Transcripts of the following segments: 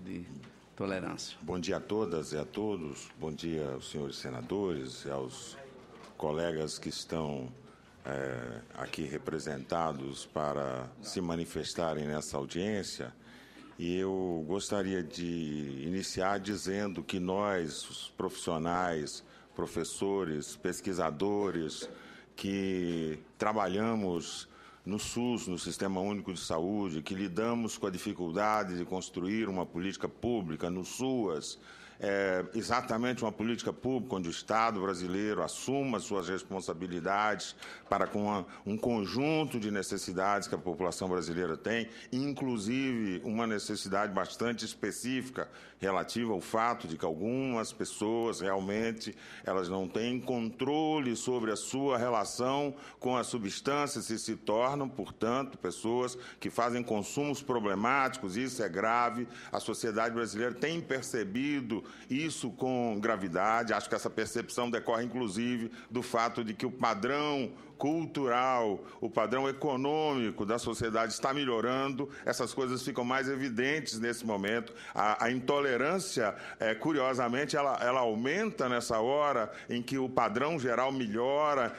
de tolerância. Bom dia a todas e a todos. Bom dia aos senhores senadores e aos colegas que estão aqui representados para se manifestarem nessa audiência. E eu gostaria de iniciar dizendo que nós, os profissionais, professores, pesquisadores, que trabalhamos no SUS, no Sistema Único de Saúde, que lidamos com a dificuldade de construir uma política pública no SUAS, exatamente uma política pública onde o Estado brasileiro assuma suas responsabilidades para com um conjunto de necessidades que a população brasileira tem, inclusive uma necessidade bastante específica relativa ao fato de que algumas pessoas realmente elas não têm controle sobre a sua relação com as substâncias e se tornam, portanto, pessoas que fazem consumos problemáticos. Isso é grave. A sociedade brasileira tem percebido isso com gravidade. Acho que essa percepção decorre, inclusive, do fato de que o padrão cultural, o padrão econômico da sociedade está melhorando. Essas coisas ficam mais evidentes nesse momento. A intolerância, curiosamente, ela aumenta nessa hora em que o padrão geral melhora.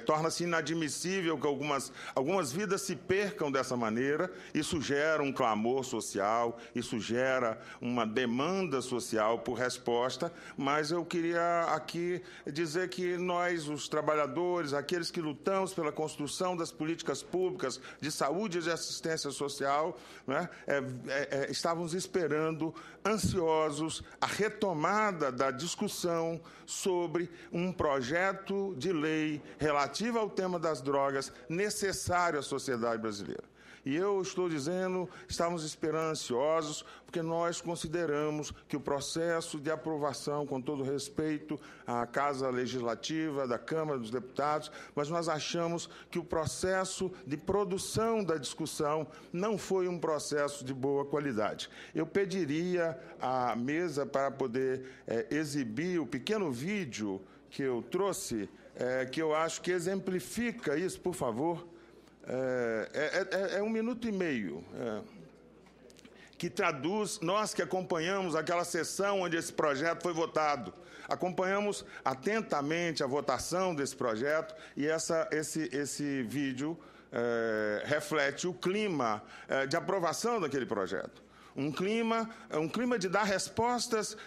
Torna-se inadmissível que algumas vidas se percam dessa maneira. Isso gera um clamor social, isso gera uma demanda social por resposta, mas eu queria aqui dizer que nós, os trabalhadores, aqueles que lutamos pela construção das políticas públicas de saúde e de assistência social, né, estávamos esperando, ansiosos, a retomada da discussão sobre um projeto de lei relativo ao tema das drogas necessário à sociedade brasileira. E eu estou dizendo, estamos esperando ansiosos, porque nós consideramos que o processo de aprovação, com todo respeito à Casa Legislativa, da Câmara dos Deputados, mas nós achamos que o processo de produção da discussão não foi um processo de boa qualidade. Eu pediria à mesa para poder exibir o pequeno vídeo que eu trouxe, que eu acho que exemplifica isso, por favor. É 1 minuto e meio, que traduz, nós que acompanhamos aquela sessão onde esse projeto foi votado, acompanhamos atentamente a votação desse projeto e esse vídeo reflete o clima de aprovação daquele projeto. Um clima de dar respostas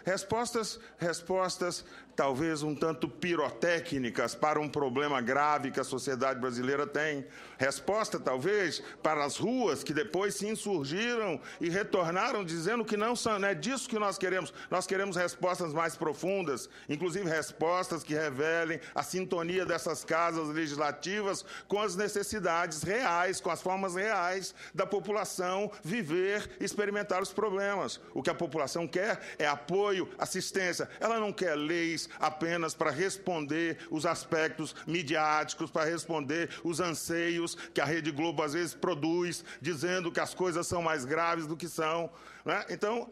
talvez um tanto pirotécnicas para um problema grave que a sociedade brasileira tem. Resposta, talvez, para as ruas que depois se insurgiram e retornaram dizendo que não é disso que nós queremos. Nós queremos respostas mais profundas, inclusive respostas que revelem a sintonia dessas casas legislativas com as necessidades reais, com as formas reais da população viver e experimentar os problemas. O que a população quer é apoio, assistência. Ela não quer leis apenas para responder os aspectos midiáticos, para responder os anseios que a Rede Globo às vezes produz, dizendo que as coisas são mais graves do que são, né? Então,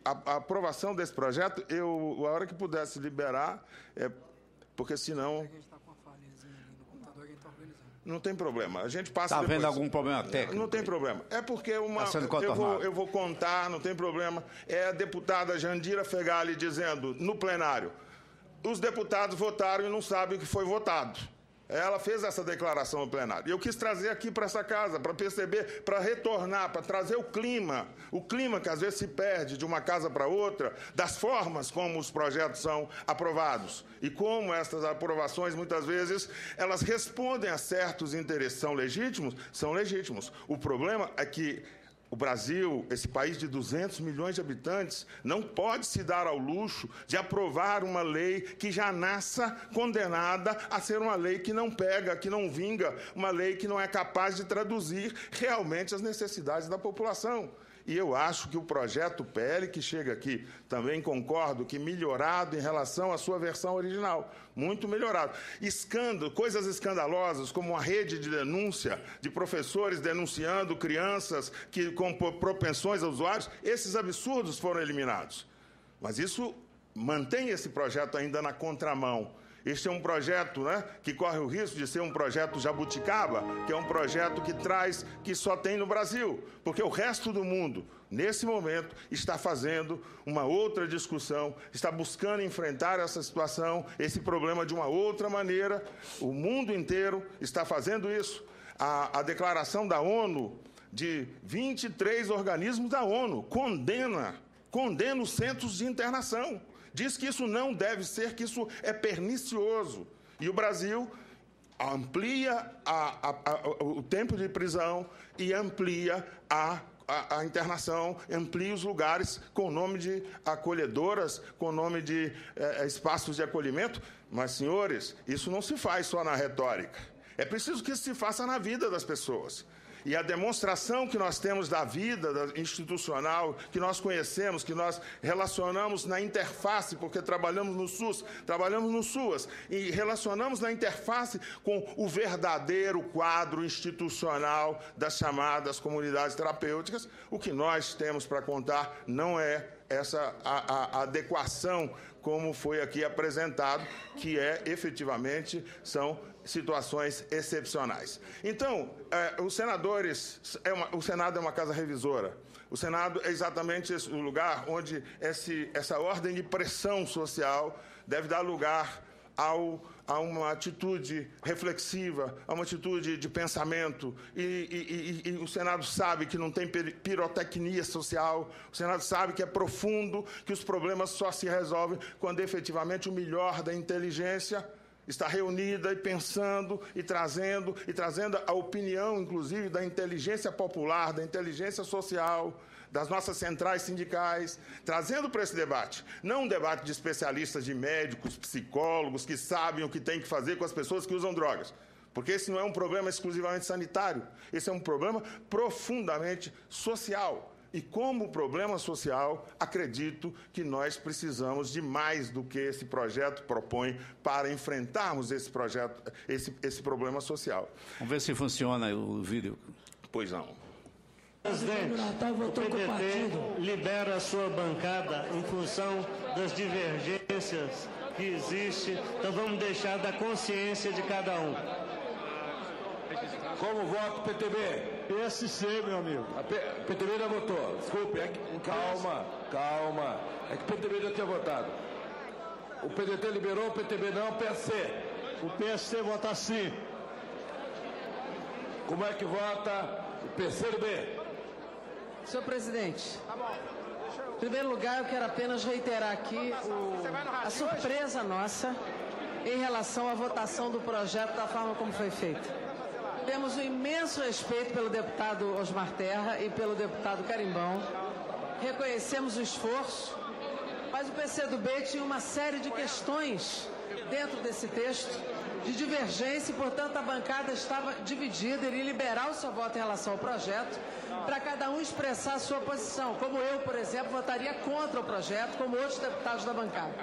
a aprovação desse projeto, a hora que pudesse liberar, porque senão... Não tem problema. A gente passa. Está vendo algum problema técnico? Não tem problema. É porque eu vou contar, não tem problema. É a deputada Jandira Fegali dizendo no plenário: os deputados votaram e não sabem o que foi votado. Ela fez essa declaração no plenário. E eu quis trazer aqui para essa casa, para perceber, para retornar, para trazer o clima que às vezes se perde de uma casa para outra, das formas como os projetos são aprovados. E como essas aprovações, muitas vezes, elas respondem a certos interesses. São legítimos. O problema é que o Brasil, esse país de 200 milhões de habitantes, não pode se dar ao luxo de aprovar uma lei que já nasça condenada a ser uma lei que não pega, que não vinga, uma lei que não é capaz de traduzir realmente as necessidades da população. E eu acho que o projeto PL que chega aqui, também concordo que melhorado em relação à sua versão original, muito melhorado. Coisas escandalosas, como uma rede de denúncia de professores denunciando crianças com propensões a usuários, esses absurdos foram eliminados. Mas isso mantém esse projeto ainda na contramão. Este é um projeto, né, que corre o risco de ser um projeto jabuticaba, que é um projeto que só tem no Brasil, porque o resto do mundo, nesse momento, está fazendo uma outra discussão, está buscando enfrentar essa situação, esse problema de uma outra maneira. O mundo inteiro está fazendo isso. A declaração da ONU, de 23 organismos da ONU, condena os centros de internação. Diz que isso não deve ser, que isso é pernicioso. E o Brasil amplia o tempo de prisão e amplia a internação, amplia os lugares com o nome de acolhedoras, com o nome de espaços de acolhimento. Mas, senhores, isso não se faz só na retórica. É preciso que isso se faça na vida das pessoas. E a demonstração que nós temos da vida institucional, que nós conhecemos, que nós relacionamos na interface, porque trabalhamos no SUS, trabalhamos no SUAS, e relacionamos na interface com o verdadeiro quadro institucional das chamadas comunidades terapêuticas, o que nós temos para contar não é essa a adequação como foi aqui apresentado, que efetivamente são situações excepcionais. Então, os senadores, o Senado é uma casa revisora. O Senado é exatamente o lugar onde essa ordem de pressão social deve dar lugar a uma atitude reflexiva, a uma atitude de pensamento. E o Senado sabe que não tem pirotecnia social, o Senado sabe que é profundo, que os problemas só se resolvem quando efetivamente o melhor da inteligência está reunida e pensando e trazendo a opinião, inclusive, da inteligência popular, da inteligência social, das nossas centrais sindicais, trazendo para esse debate, não um debate de especialistas, de médicos, psicólogos, que sabem o que tem que fazer com as pessoas que usam drogas. Porque esse não é um problema exclusivamente sanitário, esse é um problema profundamente social. E como problema social, acredito que nós precisamos de mais do que esse projeto propõe para enfrentarmos esse problema social. Vamos ver se funciona o vídeo. Pois não. Presidente, o PDT libera a sua bancada em função das divergências que existem, então vamos deixar da consciência de cada um. Como voto o PTB? PSC, meu amigo. O PTB já votou. Desculpe, calma. É que o PTB já tinha votado. O PDT liberou, o PTB não, o PSC. O PSC vota sim. Como é que vota o PCdoB? Senhor presidente, em primeiro lugar eu quero apenas reiterar aqui a surpresa nossa em relação à votação do projeto da forma como foi feita. Temos um imenso respeito pelo deputado Osmar Terra e pelo deputado Carimbão. Reconhecemos o esforço, mas o PCdoB tinha uma série de questões dentro desse texto de divergência e, portanto, a bancada estava dividida, iria liberar o seu voto em relação ao projeto para cada um expressar a sua posição. Como eu, por exemplo, votaria contra o projeto, como outros deputados da bancada.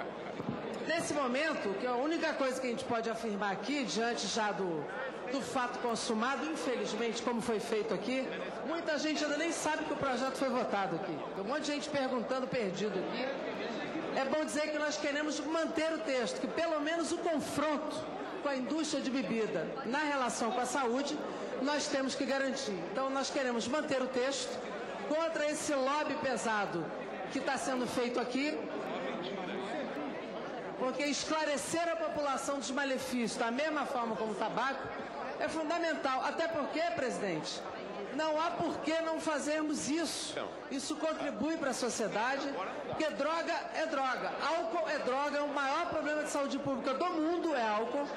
Nesse momento, que a única coisa que a gente pode afirmar aqui, diante já do fato consumado, infelizmente, como foi feito aqui, muita gente ainda nem sabe que o projeto foi votado aqui. Tem um monte de gente perguntando, perdido aqui. É bom dizer que nós queremos manter o texto, que pelo menos o confronto com a indústria de bebida na relação com a saúde, nós temos que garantir. Então, nós queremos manter o texto contra esse lobby pesado que está sendo feito aqui, porque esclarecer a população dos malefícios da mesma forma como o tabaco é fundamental. Até porque, presidente, não há por que não fazermos isso. Isso contribui para a sociedade, porque droga é droga. Álcool é droga, é o maior problema de saúde pública do mundo é álcool,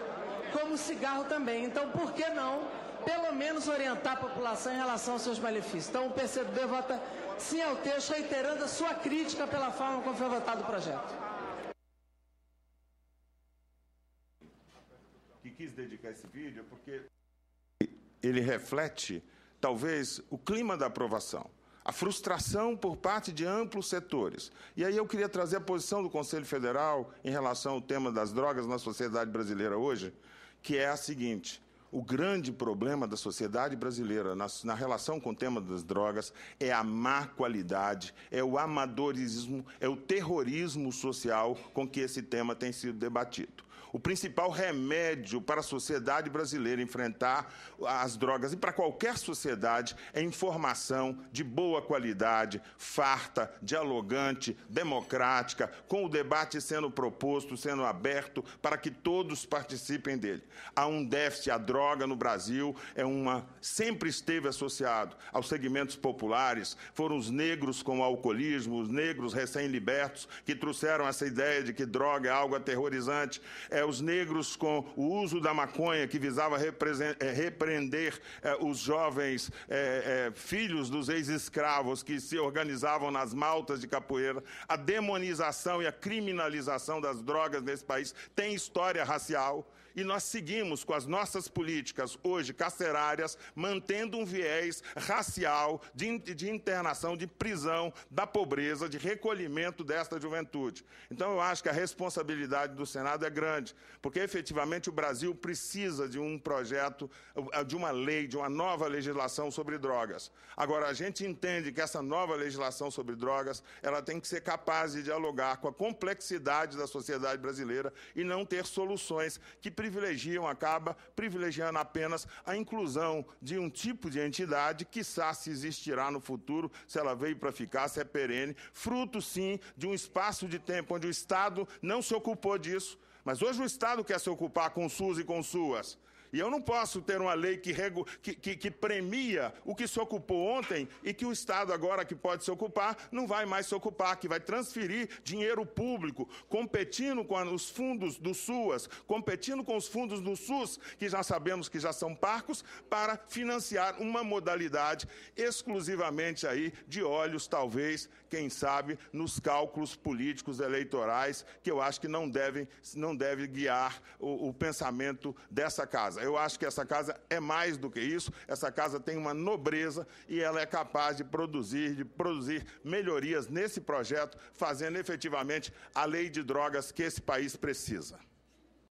como cigarro também. Então, por que não, pelo menos, orientar a população em relação aos seus malefícios? Então, o PCdoB vota sim ao texto, reiterando a sua crítica pela forma como foi votado o projeto. Que quis dedicar esse vídeo porque ele reflete, talvez, o clima da aprovação, a frustração por parte de amplos setores. E aí eu queria trazer a posição do Conselho Federal em relação ao tema das drogas na sociedade brasileira hoje, que é a seguinte: o grande problema da sociedade brasileira na relação com o tema das drogas é a má qualidade, é o amadorismo, é o terrorismo social com que esse tema tem sido debatido. O principal remédio para a sociedade brasileira enfrentar as drogas e para qualquer sociedade é informação de boa qualidade, farta, dialogante, democrática, com o debate sendo proposto, sendo aberto para que todos participem dele. Há um déficit, a droga no Brasil sempre esteve associado aos segmentos populares, foram os negros com o alcoolismo, os negros recém-libertos que trouxeram essa ideia de que droga é algo aterrorizante, os negros com o uso da maconha que visava repreender os jovens filhos dos ex-escravos que se organizavam nas maltas de capoeira. A demonização e a criminalização das drogas nesse país tem história racial. E nós seguimos com as nossas políticas, hoje, carcerárias, mantendo um viés racial de internação, de prisão, da pobreza, de recolhimento desta juventude. Então, eu acho que a responsabilidade do Senado é grande, porque, efetivamente, o Brasil precisa de um projeto, de uma lei, de uma nova legislação sobre drogas. Agora, a gente entende que essa nova legislação sobre drogas, ela tem que ser capaz de dialogar com a complexidade da sociedade brasileira e não ter soluções que acaba privilegiando apenas a inclusão de um tipo de entidade, quiçá se existirá no futuro, se ela veio para ficar, se é perene, fruto, sim, de um espaço de tempo onde o Estado não se ocupou disso, mas hoje o Estado quer se ocupar com SUS e com SUAS. E eu não posso ter uma lei que premia o que se ocupou ontem e que o Estado agora que pode se ocupar não vai mais se ocupar, que vai transferir dinheiro público, competindo com os fundos do SUAS, competindo com os fundos do SUS, que já sabemos que já são parcos, para financiar uma modalidade exclusivamente aí de olhos, talvez, quem sabe, nos cálculos políticos eleitorais, que eu acho que não deve guiar o pensamento dessa casa. Eu acho que essa casa é mais do que isso, essa casa tem uma nobreza e ela é capaz de produzir melhorias nesse projeto, fazendo efetivamente a lei de drogas que esse país precisa.